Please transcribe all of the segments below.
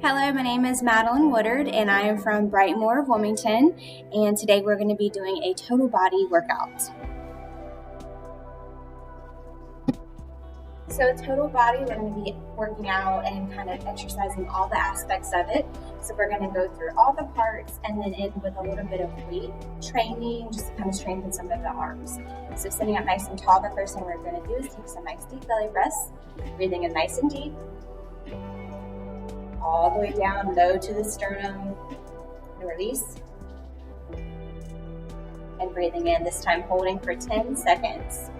Hello, my name is Madeline Woodard, and I am from Brightmoor of Wilmington, and today we're going to be doing a total body workout. So total body, we're going to be working out and kind of exercising all the aspects of it. So we're going to go through all the parts and then end with a little bit of weight training, just to kind of strengthen some of the arms. So sitting up nice and tall, the first thing we're going to do is take some nice deep belly breaths, breathing in nice and deep, all the way down low to the sternum, and release. And breathing in, this time holding for 10 seconds.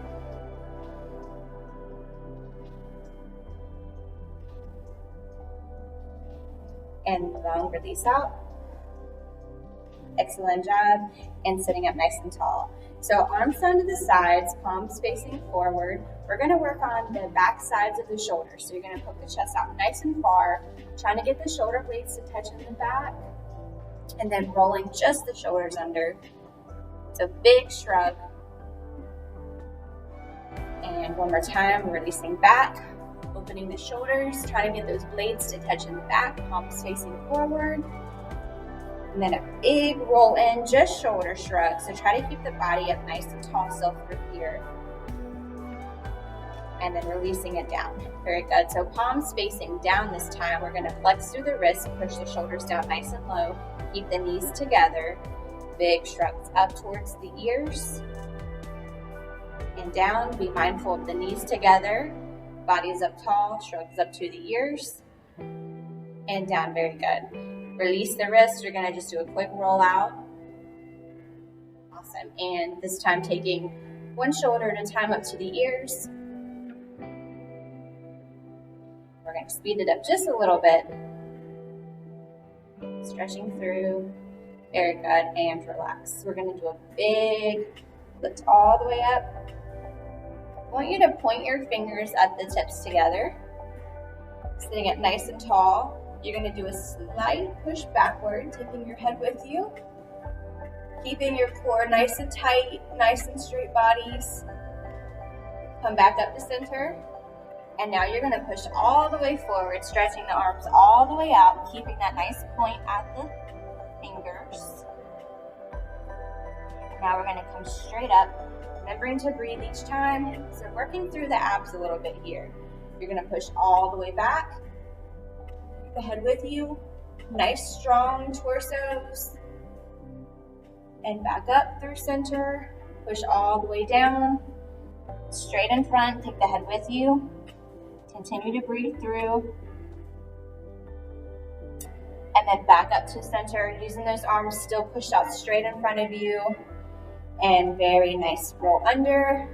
And long release out. Excellent job. And sitting up nice and tall. So arms down to the sides, palms facing forward. We're going to work on the back sides of the shoulders. So you're going to poke the chest out nice and far, trying to get the shoulder blades to touch in the back, and then rolling just the shoulders under. So big shrug. And one more time, releasing back, opening the shoulders, trying to get those blades to touch in the back, palms facing forward. And then a big roll in, just shoulder shrug. So try to keep the body up nice and tall, still through here. And then releasing it down. Very good. So palms facing down this time. We're going to flex through the wrists, push the shoulders down nice and low. Keep the knees together. Big shrugs up towards the ears. And down. Be mindful of the knees together. Body is up tall, shrugs up to the ears. And down. Very good. Release the wrists. You're going to just do a quick roll out. Awesome. And this time taking one shoulder at a time up to the ears. We're going to speed it up just a little bit. Stretching through. Very good. And relax. We're going to do a big lift all the way up. I want you to point your fingers at the tips together. Sitting up nice and tall. You're going to do a slight push backward, taking your head with you. Keeping your core nice and tight, nice and straight bodies. Come back up to center. And now you're going to push all the way forward, stretching the arms all the way out, keeping that nice point at the fingers. Now we're going to come straight up, remembering to breathe each time. So working through the abs a little bit here. You're going to push all the way back. Keep the head with you. Nice strong torsos. And back up through center. Push all the way down. Straight in front. Take the head with you. Continue to breathe through. And then back up to center, using those arms still pushed out straight in front of you. And very nice roll under.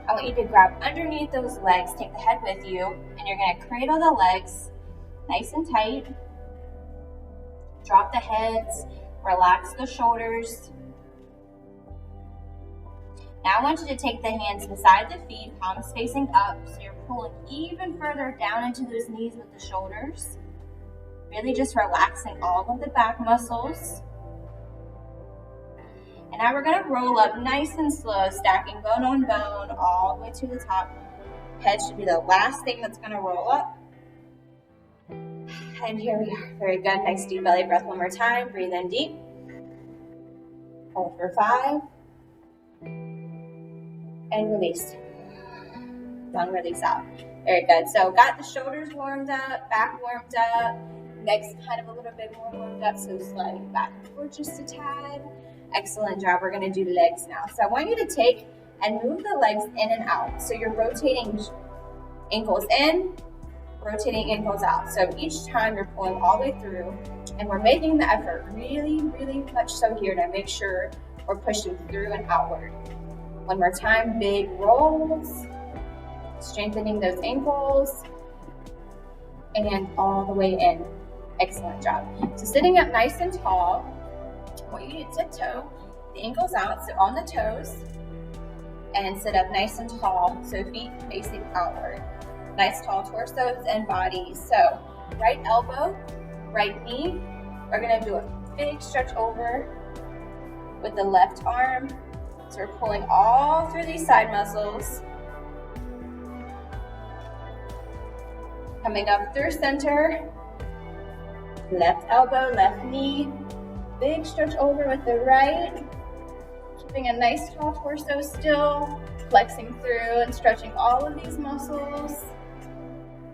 I want you to grab underneath those legs, take the head with you, and you're going to cradle the legs nice and tight. Drop the heads, relax the shoulders. Now I want you to take the hands beside the feet, palms facing up, so you're pulling even further down into those knees with the shoulders. Really just relaxing all of the back muscles. And now we're going to roll up nice and slow, stacking bone on bone all the way to the top. Head should be the last thing that's going to roll up. And here we are. Very good. Nice deep belly breath one more time. Breathe in deep. Hold for 5. And release. Long release out. Very good. So got the shoulders warmed up, back warmed up, legs kind of a little bit more warmed up, so sliding back and forth just a tad. Excellent job. We're going to do legs now. So I want you to take and move the legs in and out. So you're rotating ankles in, rotating ankles out. So each time you're pulling all the way through, and we're making the effort really, really much so here to make sure we're pushing through and outward. One more time, big rolls, strengthening those ankles, and all the way in. Excellent job. So sitting up nice and tall, I want you to tiptoe the ankles out, so on the toes, and sit up nice and tall, so feet facing outward. Nice tall torsos and bodies. So right elbow, right knee. We're going to do a big stretch over with the left arm. So we're pulling all through these side muscles. Coming up through center. Left elbow, left knee. Big stretch over with the right. Keeping a nice tall torso still. Flexing through and stretching all of these muscles.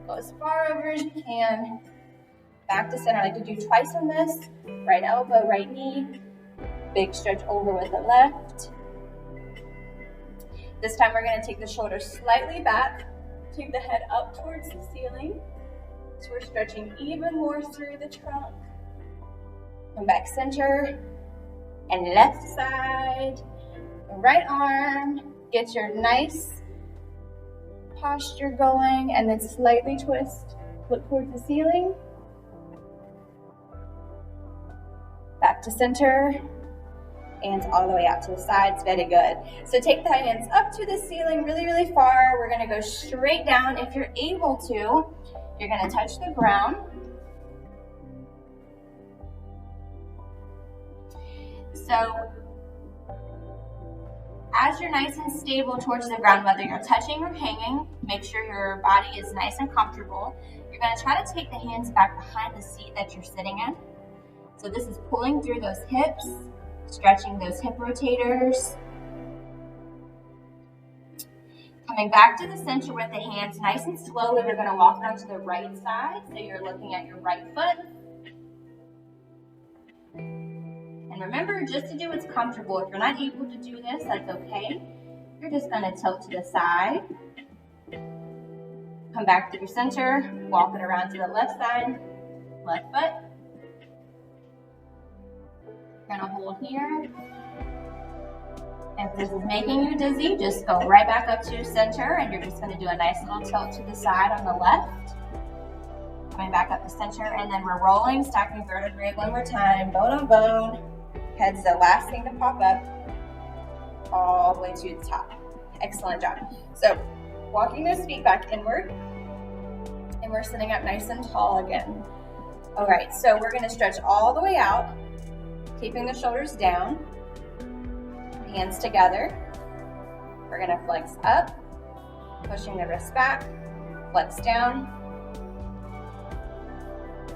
Go as far over as you can. Back to center. I like to do twice on this. Right elbow, right knee. Big stretch over with the left. This time we're going to take the shoulders slightly back. Take the head up towards the ceiling. So we're stretching even more through the trunk. Come back center. And left side. Right arm. Get your nice posture going. And then slightly twist. Look towards the ceiling. Back to center. And all the way out to the sides. Very good. So take the hands up to the ceiling really, really far. We're going to go straight down. If you're able to, you're going to touch the ground. So as you're nice and stable towards the ground, whether you're touching or hanging, make sure your body is nice and comfortable. You're going to try to take the hands back behind the seat that you're sitting in. So this is pulling through those hips. Stretching those hip rotators. Coming back to the center with the hands nice and slowly. We're going to walk around to the right side. So you're looking at your right foot. And remember just to do what's comfortable. If you're not able to do this, that's okay. You're just going to tilt to the side. Come back to your center. Walk it around to the left side. Left foot. Gonna hold here. If this is making you dizzy, just go right back up to your center and you're just gonna do a nice little tilt to the side on the left. Coming back up to center and then we're rolling, stacking vertebrae one more time, bone on bone. Head's the last thing to pop up, all the way to the top. Excellent job. So walking those feet back inward and we're sitting up nice and tall again. All right, so we're gonna stretch all the way out. Keeping the shoulders down, hands together. We're gonna flex up, pushing the wrists back, flex down,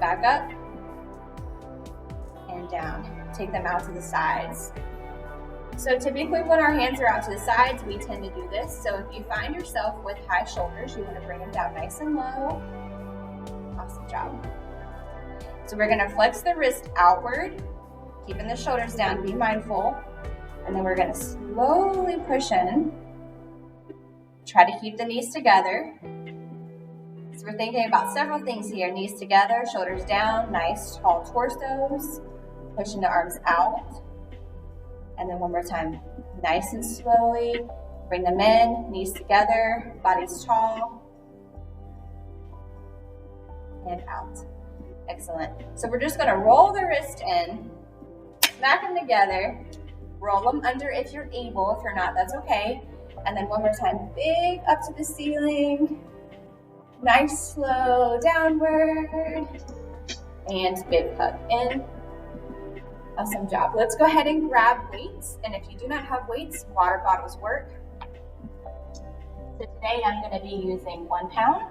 back up, and down. Take them out to the sides. So typically when our hands are out to the sides, we tend to do this. So if you find yourself with high shoulders, you wanna bring them down nice and low. Awesome job. So we're gonna flex the wrist outward, keeping the shoulders down, be mindful. And then we're gonna slowly push in. Try to keep the knees together. So we're thinking about several things here. Knees together, shoulders down, nice tall torsos. Pushing the arms out. And then one more time, nice and slowly. Bring them in, knees together, bodies tall. And out. Excellent. So we're just gonna roll the wrist in. Smack them together, roll them under if you're able. If you're not, that's okay. And then one more time, big up to the ceiling. Nice, slow downward. And big hug in. Awesome job. Let's go ahead and grab weights. And if you do not have weights, water bottles work. So today I'm going to be using 1 pound.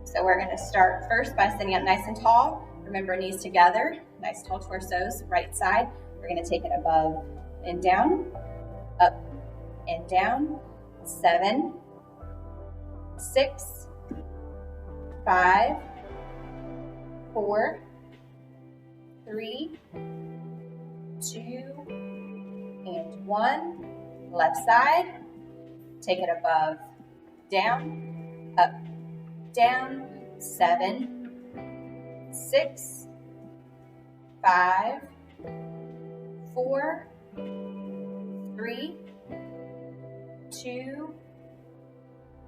So we're going to start first by sitting up nice and tall. Remember, knees together, nice tall torsos, right side. We're going to take it above and down, up and down. 7, 6, 5, 4, 3, 2, and 1. Left side. Take it above, down, up, down. 7, 6, 5, 4, 3, 2,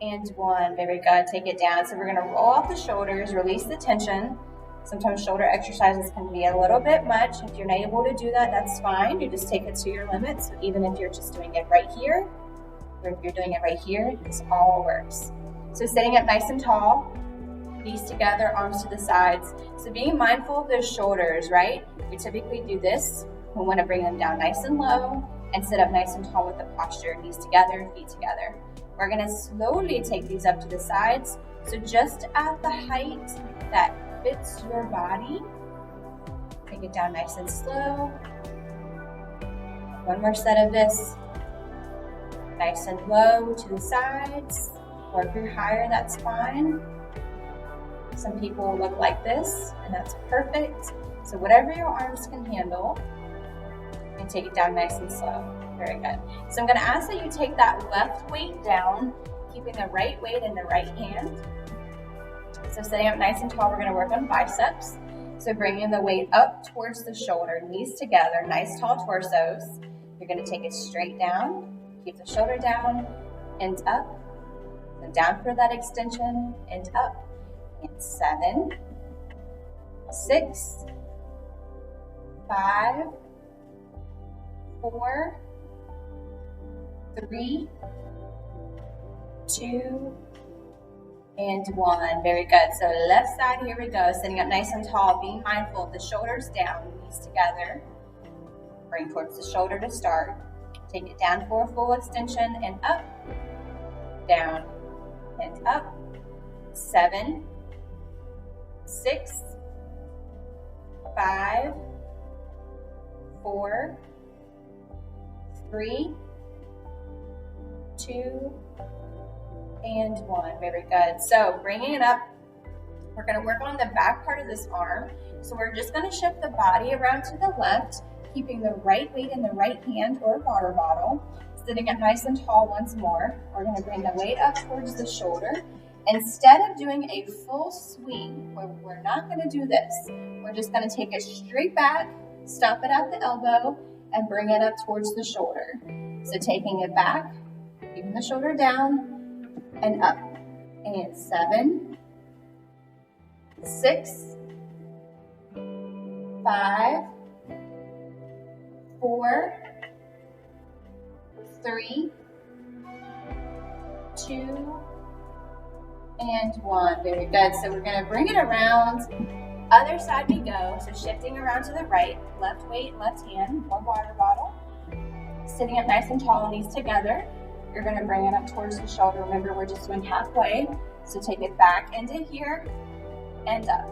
and 1. Very good. Take it down. So we're going to roll off the shoulders, release the tension. Sometimes shoulder exercises can be a little bit much. If you're not able to do that, that's fine. You just take it to your limits. So even if you're just doing it right here, or if you're doing it right here, this all works. So sitting up nice and tall, knees together, arms to the sides. So being mindful of those shoulders, right? We typically do this. We want to bring them down nice and low and sit up nice and tall with the posture, knees together, feet together. We're going to slowly take these up to the sides. So just at the height that fits your body. Take it down nice and slow. One more set of this. Nice and low to the sides, or if you're higher, that's fine. Some people look like this, and that's perfect. So whatever your arms can handle, and take it down nice and slow. Very good. So I'm going to ask that you take that left weight down, keeping the right weight in the right hand. So sitting up nice and tall, we're going to work on biceps. So bringing the weight up towards the shoulder, knees together, nice tall torsos. You're going to take it straight down, keep the shoulder down and up, and down for that extension and up. And 7, 6, 5, 4, 3, 2, and 1. Very good. So left side, here we go. Sitting up nice and tall, being mindful of the shoulders down, knees together. Bring towards the shoulder to start. Take it down for a full extension and up, down, and up. 7, 6, 5, 4, 3, 2, and 1. Very good. So bringing it up, we're going to work on the back part of this arm. So we're just going to shift the body around to the left, keeping the right weight in the right hand or water bottle. Sitting up nice and tall once more. We're going to bring the weight up towards the shoulder. Instead of doing a full swing, we're not going to do this. We're just going to take it straight back, stop it at the elbow, and bring it up towards the shoulder. So taking it back, keeping the shoulder down, and up. And 7, 6, 5, 4, 3, 2, and 1. Very good. So we're going to bring it around. Other side we go. So shifting around to the right, left weight, left hand, or water bottle. Sitting up nice and tall, knees together. You're going to bring it up towards the shoulder. Remember, we're just doing halfway. So take it back into here and up.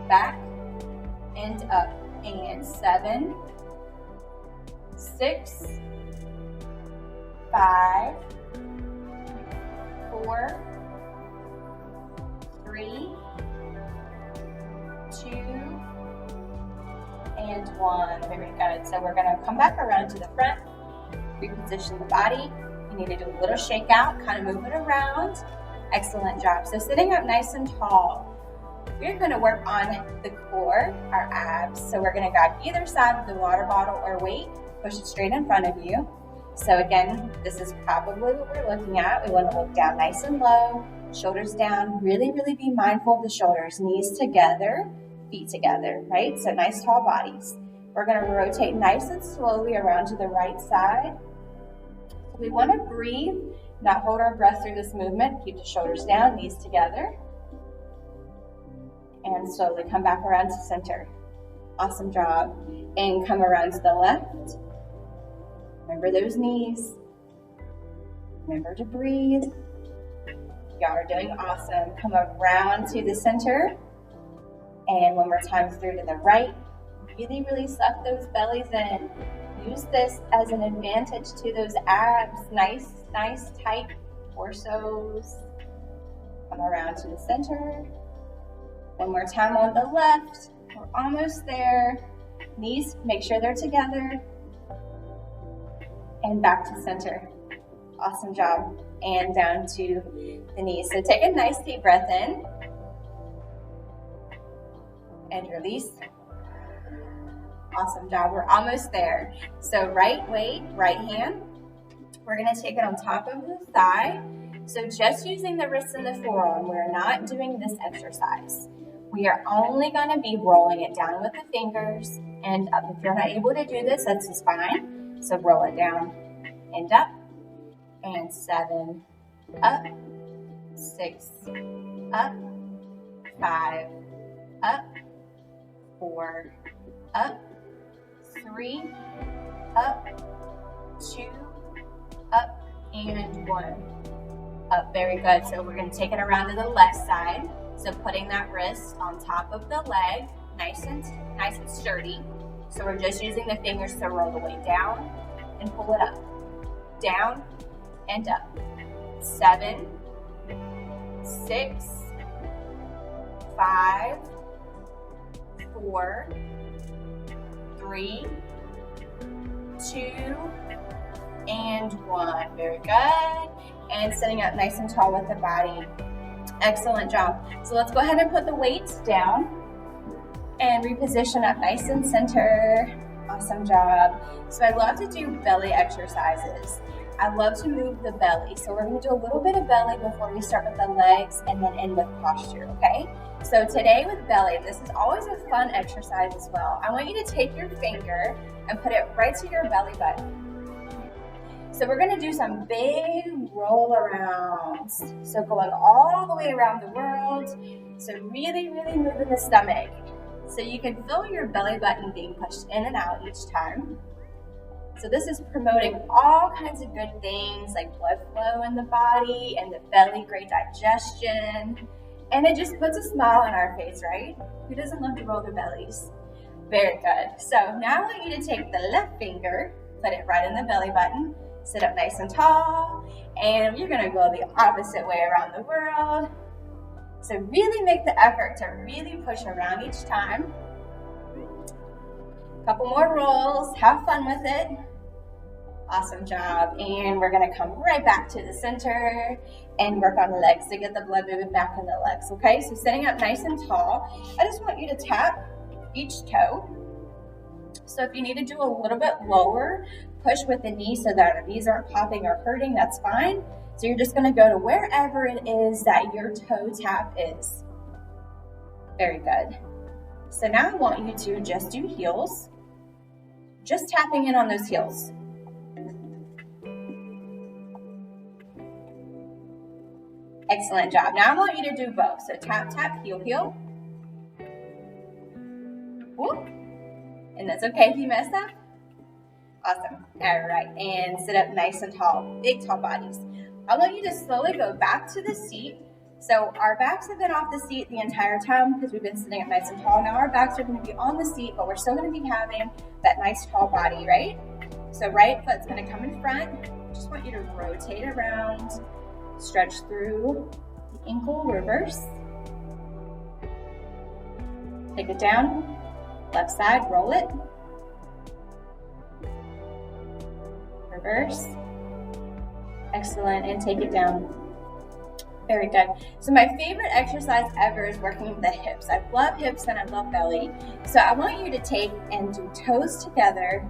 Back and up. And 7, 6, 5, 4, 3, 2, and 1. Very good. So we're going to come back around to the front, reposition the body. You need to do a little shake out, kind of move it around. Excellent job. So sitting up nice and tall, we're going to work on the core, our abs. So we're going to grab either side of the water bottle or weight, push it straight in front of you. So again, this is probably what we're looking at. We want to look down nice and low, shoulders down, really, really be mindful of the shoulders, knees together, feet together, right? So nice tall bodies. We're going to rotate nice and slowly around to the right side. We want to breathe, not hold our breath through this movement. Keep the shoulders down, knees together. And slowly come back around to center. Awesome job. And come around to the left. Remember those knees. Remember to breathe. Y'all are doing awesome. Come around to the center. And one more time through to the right. Really, really suck those bellies in. Use this as an advantage to those abs. Nice, tight torsos. Come around to the center. One more time on the left. We're almost there. Knees, make sure they're together. And back to center. Awesome job. And down to the knees. So take a nice deep breath in. And release. Awesome job. We're almost there. So right weight, right hand. We're going to take it on top of the thigh. So just using the wrist and the forearm. We're not doing this exercise. We are only going to be rolling it down with the fingers and up. If you're not able to do this, that's just fine. So roll it down and up. And 7, up. 6, up. 5, up. 4, up. 3, up, 2, up, and 1. up. Very good. So we're going to take it around to the left side. So putting that wrist on top of the leg, nice and sturdy. So we're just using the fingers to roll the weight down and pull it up. Down and up. 7, 6, 5, 4, 3, 2, and 1. Very good. And sitting up nice and tall with the body. Excellent job. So let's go ahead and put the weights down and reposition up nice and center. Awesome job. So I love to do belly exercises. I love to move the belly. So we're going to do a little bit of belly before we start with the legs and then end with posture, okay? So today with belly, this is always a fun exercise as well. I want you to take your finger and put it right to your belly button. So we're going to do some big roll arounds. So going all the way around the world. So really, really moving the stomach. So you can feel your belly button being pushed in and out each time. So this is promoting all kinds of good things like blood flow in the body and the belly, great digestion. And it just puts a smile on our face, right? Who doesn't love to roll their bellies? Very good. So now I want you to take the left finger, put it right in the belly button, sit up nice and tall, and you're gonna go the opposite way around the world. So really make the effort to really push around each time. Couple more rolls, have fun with it. Awesome job. And we're gonna come right back to the center and work on the legs to get the blood moving back in the legs, okay? So sitting up nice and tall, I just want you to tap each toe. So if you need to do a little bit lower, push with the knee so that our knees aren't popping or hurting, that's fine. So you're just gonna go to wherever it is that your toe tap is. Very good. So now I want you to just do heels, just tapping in on those heels. Excellent job. Now I want you to do both. So tap, tap, heel, heel. Whoop. And that's okay if you mess up. Awesome. All right. And sit up nice and tall. Big, tall bodies. I want you to slowly go back to the seat. So our backs have been off the seat the entire time because we've been sitting up nice and tall. Now our backs are going to be on the seat, but we're still going to be having that nice tall body, right? So right foot's going to come in front. Just want you to rotate around. Stretch through the ankle, reverse. Take it down, left side, roll it. Reverse. Excellent, and take it down. Very good. So my favorite exercise ever is working with the hips. I love hips and I love belly. So I want you to take and do toes together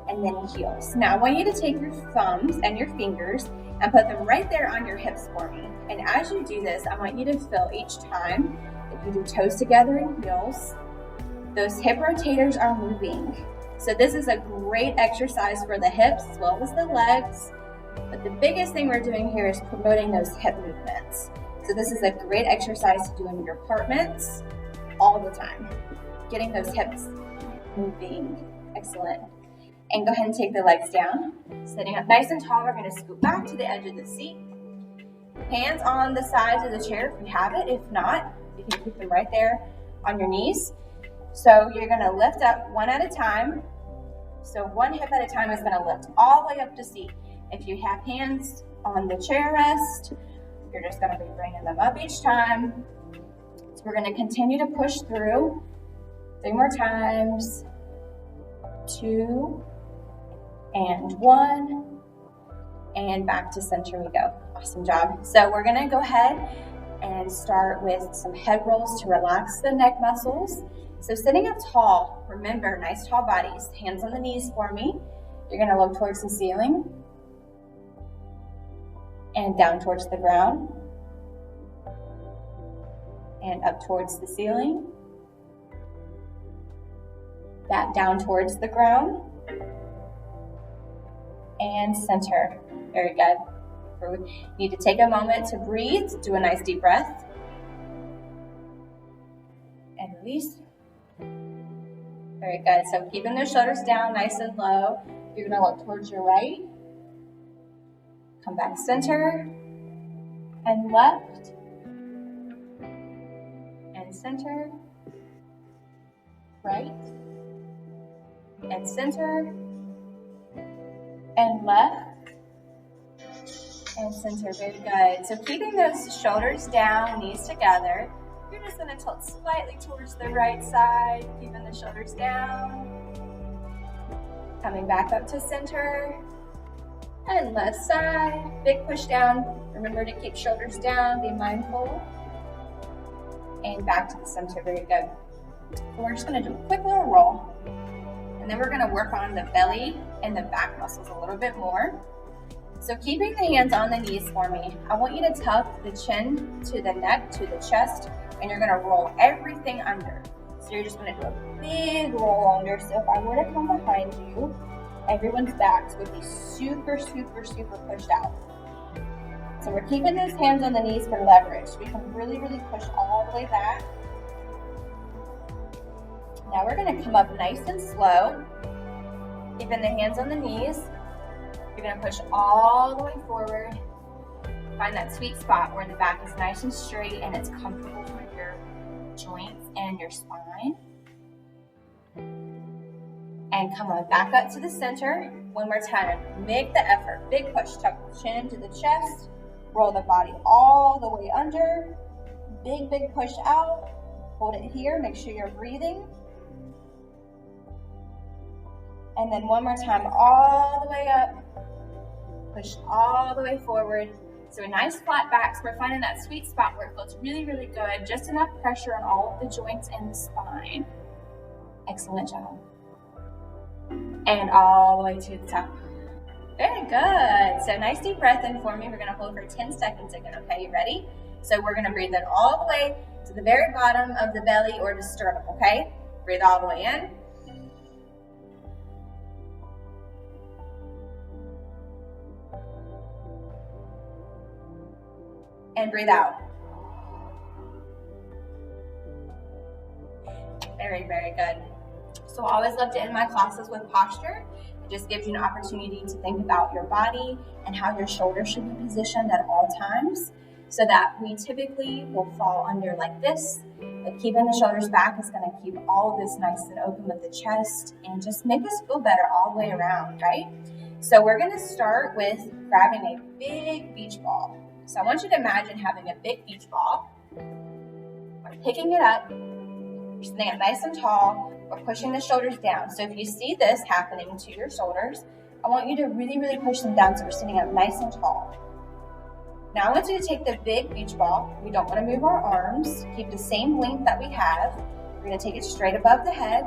and then heels. Now I want you to take your thumbs and your fingers and put them right there on your hips for me. And as you do this, I want you to feel each time that you do toes together and heels, those hip rotators are moving. So this is a great exercise for the hips as well as the legs. But the biggest thing we're doing here is promoting those hip movements. So this is a great exercise to do in your apartments all the time. Getting those hips moving. Excellent. And go ahead and take the legs down. Sitting up nice and tall, we're going to scoot back to the edge of the seat. Hands on the sides of the chair if you have it. If not, you can keep them right there on your knees. So you're going to lift up one at a time. So one hip at a time is going to lift all the way up to seat. If you have hands on the chair rest, you're just going to be bringing them up each time. So we're going to continue to push through. 3 more times. 2 and 1, and back to center we go. Awesome job. So we're gonna go ahead and start with some head rolls to relax the neck muscles. So sitting up tall, remember, nice tall bodies. Hands on the knees for me. You're gonna look towards the ceiling and down towards the ground and up towards the ceiling, back down towards the ground, and center. Very good. We need to take a moment to breathe. Do a nice deep breath. And release. Very good. So keeping those shoulders down nice and low. You're going to look towards your right. Come back center. and left, and center, right, and center, and left, and center. Very good. So keeping those shoulders down, knees together. You're just going to tilt slightly towards the right side, keeping the shoulders down. Coming back up to center, and left side. Big push down. Remember to keep shoulders down, be mindful. And back to the center. Very good. So we're just going to do a quick little roll. And then we're going to work on the belly and the back muscles a little bit more. So keeping the hands on the knees for me, I want you to tuck the chin to the neck, to the chest, and you're going to roll everything under. So you're just going to do a big roll under. So if I were to come behind you, everyone's backs would be super, super, super pushed out. So we're keeping those hands on the knees for leverage. We can really, really push all the way back. Now we're going to come up nice and slow, keeping the hands on the knees. You're going to push all the way forward. Find that sweet spot where the back is nice and straight and it's comfortable for your joints and your spine. And come on back up to the center. One more time. Make the effort. Big push. Tuck the chin to the chest. Roll the body all the way under. Big, big push out. Hold it here. Make sure you're breathing. And then one more time, all the way up. Push all the way forward. So a nice flat back. So we're finding that sweet spot where it feels really, really good. Just enough pressure on all of the joints and the spine. Excellent job. And all the way to the top. Very good. So nice deep breath in for me. We're going to hold for 10 seconds again. Okay, you ready? So we're going to breathe in all the way to the very bottom of the belly or the sternum. Okay? Breathe all the way in. And breathe out. Very, very good. So I always love to end my classes with posture. It just gives you an opportunity to think about your body and how your shoulders should be positioned at all times, so that we typically will fall under like this. But keeping the shoulders back is going to keep all of this nice and open with the chest and just make us feel better all the way around, right? So we're going to start with grabbing a big beach ball. So I want you to imagine having a big beach ball. We're picking it up. You're sitting up nice and tall. We're pushing the shoulders down. So if you see this happening to your shoulders, I want you to really, really push them down so we're sitting up nice and tall. Now I want you to take the big beach ball. We don't want to move our arms. Keep the same length that we have. We're going to take it straight above the head.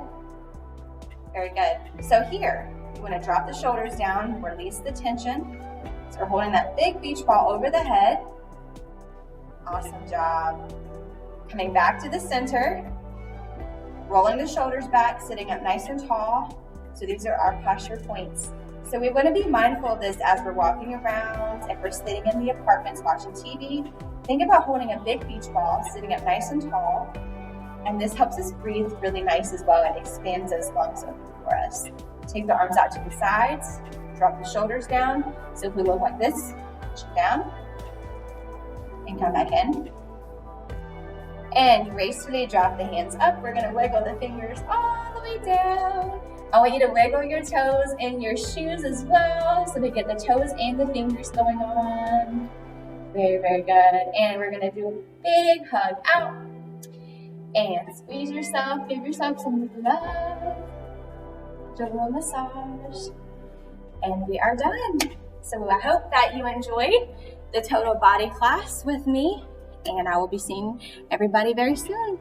Very good. So here, you want to drop the shoulders down, release the tension. So we're holding that big beach ball over the head. Awesome job. Coming back to the center. Rolling the shoulders back, sitting up nice and tall. So these are our posture points. So we want to be mindful of this as we're walking around. If we're sitting in the apartments watching TV, think about holding a big beach ball, sitting up nice and tall. And this helps us breathe really nice as well and expands those lungs open for us. Take the arms out to the sides, drop the shoulders down. So if we look like this, push it down and come back in. And gracefully drop the hands up. We're going to wiggle the fingers all the way down. I want you to wiggle your toes in your shoes as well, so we get the toes and the fingers going on. Very, very good. And we're going to do a big hug out. And squeeze yourself. Give yourself some love. Gentle massage. And we are done. So I hope that you enjoyed the total body class with me. And I will be seeing everybody very soon.